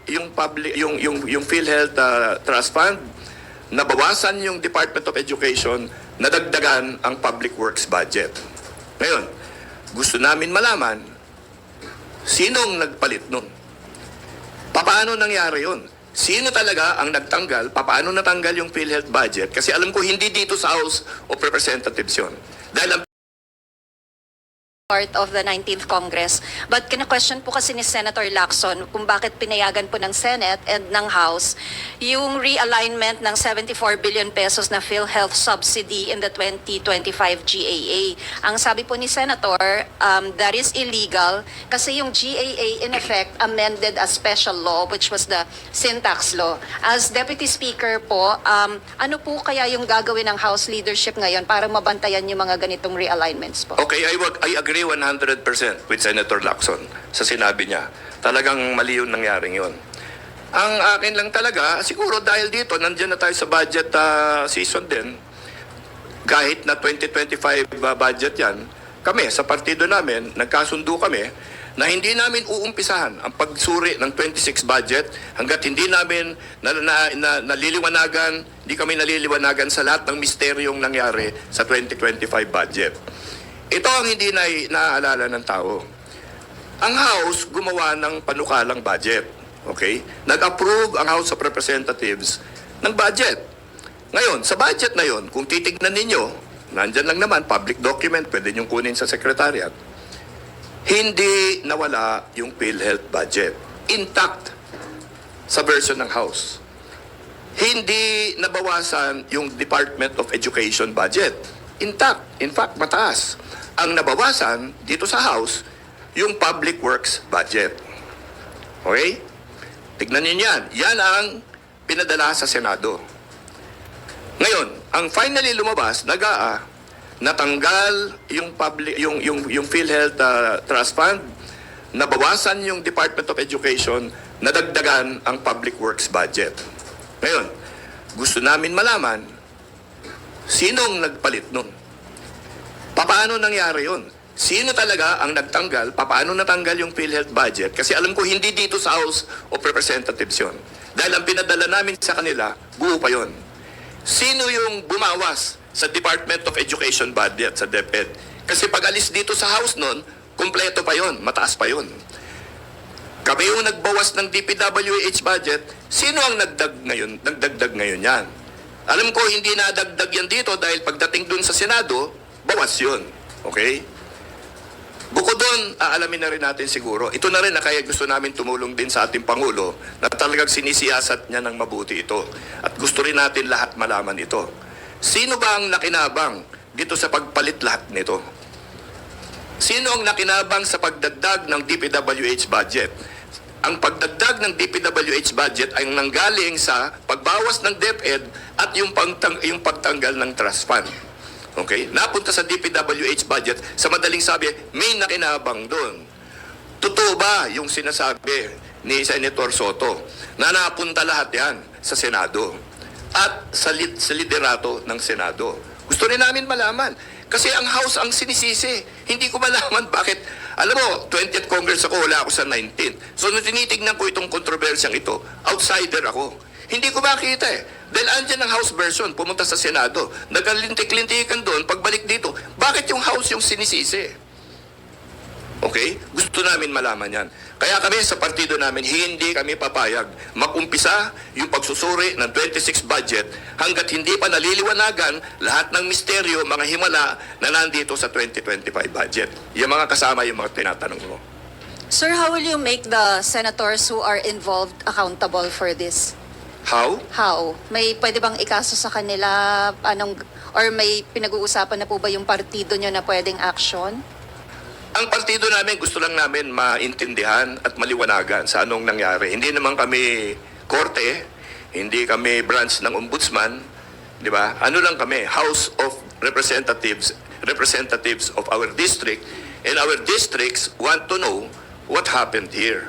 yung public yung PhilHealth Trust Fund, nabawasan yung Department of Education, nadagdagan ang Public Works budget. Ngayon, gusto namin malaman sinong nagpalit nun. Paano nangyari yun? Sino talaga ang nagtanggal? Paano natanggal yung PhilHealth budget? Kasi alam ko hindi dito sa House of Representatives yun. Dahil ang part of the 19th Congress. But kina-question po kasi ni Senator Lacson kung bakit pinayagan po ng Senate and ng House yung realignment ng 74 billion pesos na PhilHealth subsidy in the 2025 GAA. Ang sabi po ni Senator, that is illegal kasi yung GAA in effect amended a special law which was the syntax law. As Deputy Speaker po, ano po kaya yung gagawin ng House leadership ngayon para mabantayan yung mga ganitong realignments po? Okay, I agree 100% with Senator Lacson sa sinabi niya. Talagang mali yung nangyaring yun. Ang akin lang talaga, siguro dahil dito, nandiyan na tayo sa budget season din, kahit na 2025 budget yan, kami sa partido namin, nagkasundo kami na hindi namin uumpisahan ang pagsuri ng 26 budget hanggat hindi namin naliliwanagan, hindi kami naliliwanagan sa lahat ng misteryong nangyari sa 2025 budget. Ito ang hindi naaalala ng tao. Ang House gumawa ng panukalang budget. Okay? Nag-approve ang House of Representatives ng budget. Ngayon, sa budget na yon, kung titignan ninyo, nandyan lang naman, public document, pwede nyo kunin sa Secretariat, hindi nawala yung PhilHealth budget. Intact sa version ng House. Hindi nabawasan yung Department of Education budget. Intact. In fact, mataas. Ang nabawasan dito sa House, yung Public Works budget. Okay? Tignan niyo yan. Yan ang pinadala sa Senado. Ngayon, ang finally lumabas, natanggal yung PhilHealth Trust Fund, nabawasan yung Department of Education, nadagdagan ang Public Works budget. Ngayon, gusto namin malaman sinong nagpalit nun. Paano nangyari yun? Sino talaga ang nagtanggal? Paano natanggal yung PhilHealth budget? Kasi alam ko hindi dito sa House of Representatives yun. Dahil ang pinadala namin sa kanila, buo pa yun. Sino yung bumawas sa Department of Education budget, sa DepEd? Kasi pag alis dito sa House nun, kumpleto pa yun, mataas pa yun. Kami yung nagbawas ng DPWH budget, sino ang nagdagdag ngayon yan? Alam ko hindi nadagdag yan dito dahil pagdating dun sa Senado, bawas yun. Okay? Bukod doon, aalamin na rin natin siguro. Ito na rin na kaya gusto namin tumulong din sa ating Pangulo na talagang sinisiyasat niya ng mabuti ito. At gusto rin natin lahat malaman ito. Sino ba ang nakinabang dito sa pagpalit lahat nito? Sino ang nakinabang sa pagdagdag ng DPWH budget? Ang pagdagdag ng DPWH budget ay nanggaling sa pagbawas ng DepEd at yung pagtanggal ng trust fund. Okay? Napunta sa DPWH budget, sa madaling sabi, may nakinabang doon. Totoo ba yung sinasabi ni Senator Soto na napunta lahat yan sa Senado at sa liderato ng Senado? Gusto rin namin malaman. Kasi ang House ang sinisisi. Hindi ko malaman bakit. Alam mo, 20th Congress ako, wala ako sa 19th. So, nung tinitignan ko itong kontrobersyang ito, outsider ako. Hindi ko makita eh. Dahil andyan ang House version, pumunta sa Senado. Nagkalintik-lintikan doon, pagbalik dito, bakit yung House yung sinisisi? Okay? Gusto namin malaman yan. Kaya kami sa partido namin, hindi kami papayag magumpisa yung pagsusuri ng 26 budget hanggat hindi pa naliliwanagan lahat ng misteryo, mga himala na nandito sa 2025 budget. Yung mga kasama, yung mga tinatanong mo. Sir, how will you make the senators who are involved accountable for this? How? How? May pwede bang ikaso sa kanila? Or may pinag-uusapan na po ba yung partido nyo na pwedeng action? Ang partido namin, gusto lang namin maintindihan at maliwanagan sa anong nangyari. Hindi naman kami korte, hindi kami branch ng ombudsman, di ba? Ano lang kami, House of Representatives, representatives of our district, and our districts want to know what happened here.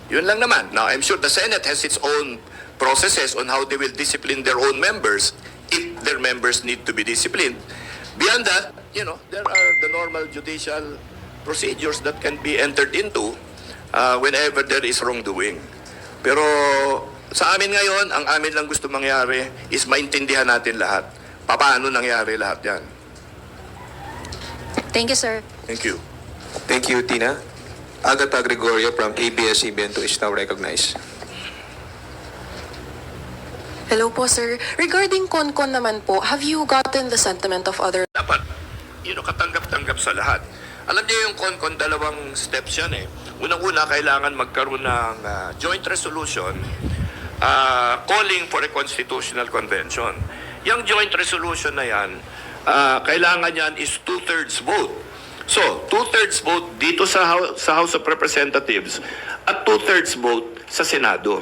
Yun lang naman. Now, I'm sure the Senate has its own processes on how they will discipline their own members if their members need to be disciplined. Beyond that, you know, there are the normal judicial procedures that can be entered into whenever there is wrongdoing. Pero sa amin ngayon, ang amin lang gusto mangyari is maintindihan natin lahat. Paano nangyari lahat yan. Thank you, sir. Thank you. Thank you, Tina. Agatha Gregorio from ABS-CBN2 is now recognized. Hello po, sir. Regarding Concon naman po, have you gotten the sentiment of other... Dapat, katanggap-tanggap sa lahat. Alam niyo yung CONCON, dalawang steps yan eh. Unang-una, kailangan magkaroon ng joint resolution calling for a constitutional convention. Yung joint resolution na yan, kailangan yan is 2/3 vote. So, 2/3 vote dito sa House of Representatives at 2/3 vote sa Senado.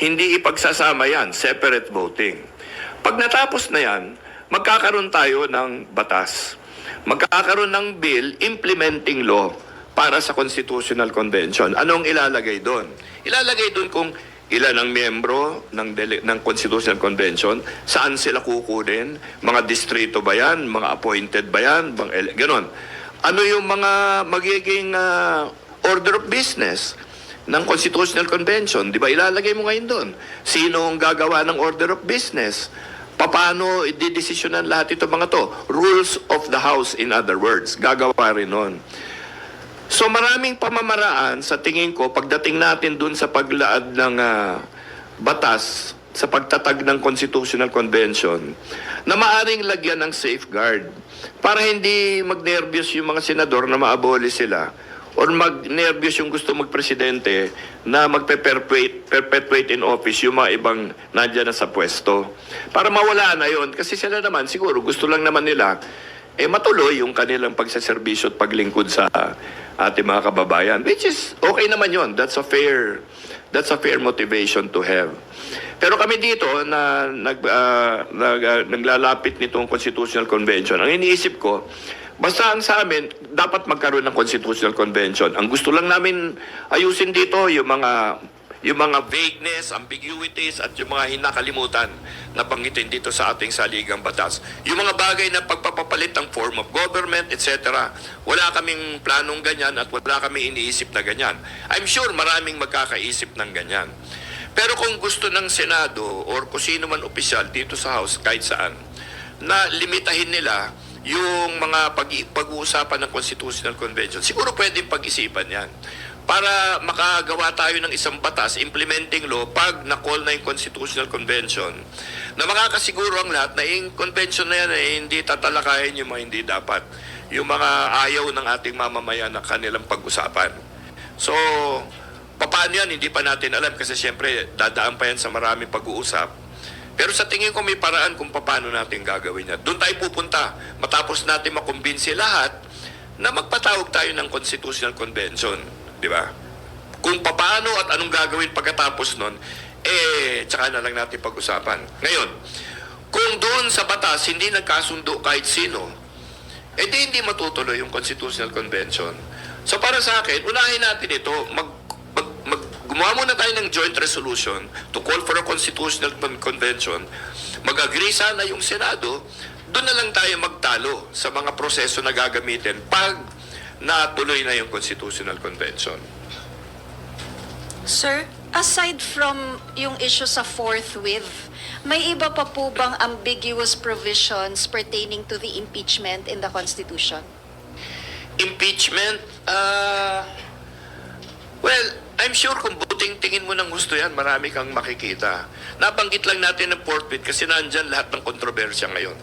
Hindi ipagsasama yan, separate voting. Pag natapos na yan, magkakaroon tayo ng batas. Magkakaroon ng bill implementing law para sa Constitutional Convention. Anong ilalagay doon? Ilalagay doon kung ilan ang miyembro ng Constitutional Convention, saan sila kukunin, mga distrito ba yan, mga appointed ba yan, ganon. Ano yung mga magiging order of business ng Constitutional Convention? Di ba ilalagay mo ngayon doon? Sino ang gagawa ng order of business? Paano i-desisyonan lahat ito mga to? Rules of the House, in other words. Gagawa rin nun. So maraming pamamaraan sa tingin ko pagdating natin dun sa paglaad ng batas sa pagtatag ng Constitutional Convention na maaring lagyan ng safeguard para hindi magnervyos yung mga senador na ma-abolish sila or mag-nervyos yung gusto magpresidente na magpe-perpetuate in office yung mga ibang nandyan na sa pwesto. Para mawala na yon kasi sila naman siguro gusto lang naman nila matuloy yung kanilang pagsaserbisyo at paglingkod sa ating mga kababayan. Which is okay naman yon. That's a fair motivation to have. Pero kami dito na naglalapit nitong Constitutional Convention, ang iniisip ko, basta ang sa amin, dapat magkaroon ng Constitutional Convention. Ang gusto lang namin ayusin dito, yung mga vagueness, ambiguities, at yung mga hinakalimutan na banggitin dito sa ating saligang batas. Yung mga bagay na pagpapapalit ng form of government, etc. Wala kaming planong ganyan at wala kami iniisip na ganyan. I'm sure maraming magkakaisip ng ganyan. Pero kung gusto ng Senado or kung sino man opisyal dito sa House, kahit saan, na limitahin nila yung mga pag-uusapan ng Constitutional Convention, siguro pwedeng pag-isipan yan para makagawa tayo ng isang batas, implementing law, pag na-call na yung Constitutional Convention, na makakasiguro ang lahat na yung convention na yan hindi tatalakayin yung mga hindi dapat, yung mga ayaw ng ating mamamayan na kanilang pag-usapan. So, paano yan? Hindi pa natin alam kasi siyempre dadaan pa yan sa maraming pag-uusap. Pero sa tingin ko may paraan kung paano natin gagawin yan. Doon tayo pupunta. Matapos natin makumbinsi lahat na magpatawag tayo ng Constitutional Convention. Di ba? Kung paano at anong gagawin pagkatapos nun, tsaka na lang natin pag-usapan. Ngayon, kung doon sa batas hindi nagkasundo kahit sino, hindi matutuloy yung Constitutional Convention. So para sa akin, unahin natin ito, gumawa muna tayo ng joint resolution to call for a constitutional convention. Mag-agree sana yung Senado, doon na lang tayo magtalo sa mga proseso na gagamitin pag natuloy na yung constitutional convention. Sir, aside from yung issue sa forthwith, may iba pa po bang ambiguous provisions pertaining to the impeachment in the Constitution? Impeachment? Well, I'm sure kung buting tingin mo ng gusto yan, marami kang makikita. Nabanggit lang natin ng forthwith kasi nandyan lahat ng kontrobersya ngayon.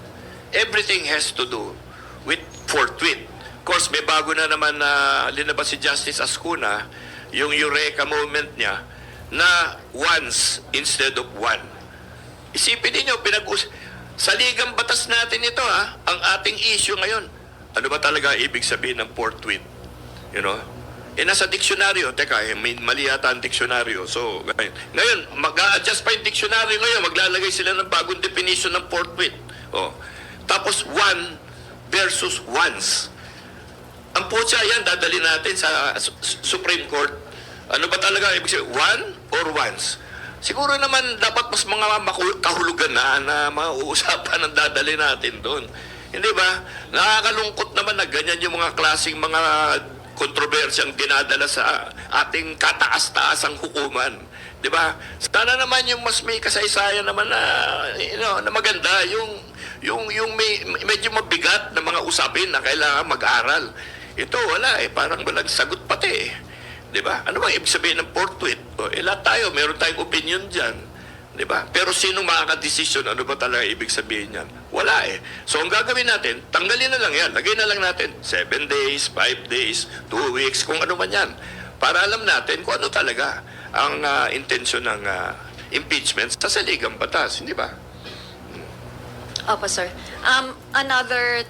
Everything has to do with forthwith. Of course, may bago na naman na linabas si Justice Ascuna, yung eureka moment niya, na once instead of one. Isipin niyo, sa ligang batas natin ito, ang ating issue ngayon, ano ba talaga ibig sabihin ng forthwith? You know? Nasa diksyonaryo, may mali yata ang diksyonaryo. So, ngayon, mag-a-adjust pa yung diksyonaryo ngayon, maglalagay sila ng bagong definition ng forthwith. Tapos, one versus once. Ang putya yan, dadali natin sa Supreme Court. Ano ba talaga ibig sabihin? One or once? Siguro naman dapat mas mga kahulugan na mauusapan ang dadali natin doon. Hindi ba? Nakakalungkot naman na ganyan yung mga klaseng mga kontrobersyang dinadala sa ating kataas-taasang hukuman. Di ba? Sana naman yung mas may kasaysayan naman na, na maganda, yung medyo mabigat na mga usapin na kailangan mag-aral. Ito, wala eh. Parang walang sagot pati eh. Di ba? Ano bang ibig sabihin ng forthwith? Lahat tayo, meron tayong opinion dyan. Di ba? Pero sino makakadesisyon? Ano ba talaga ibig sabihin yan? Wala eh. So, ang gagawin natin, tanggalin na lang yan. Lagay na lang natin 7 days, 5 days, 2 weeks, kung ano man yan. Para alam natin kung ano talaga ang intensyon ng impeachment sa saligang batas. Hindi ba? Opo, sir. Another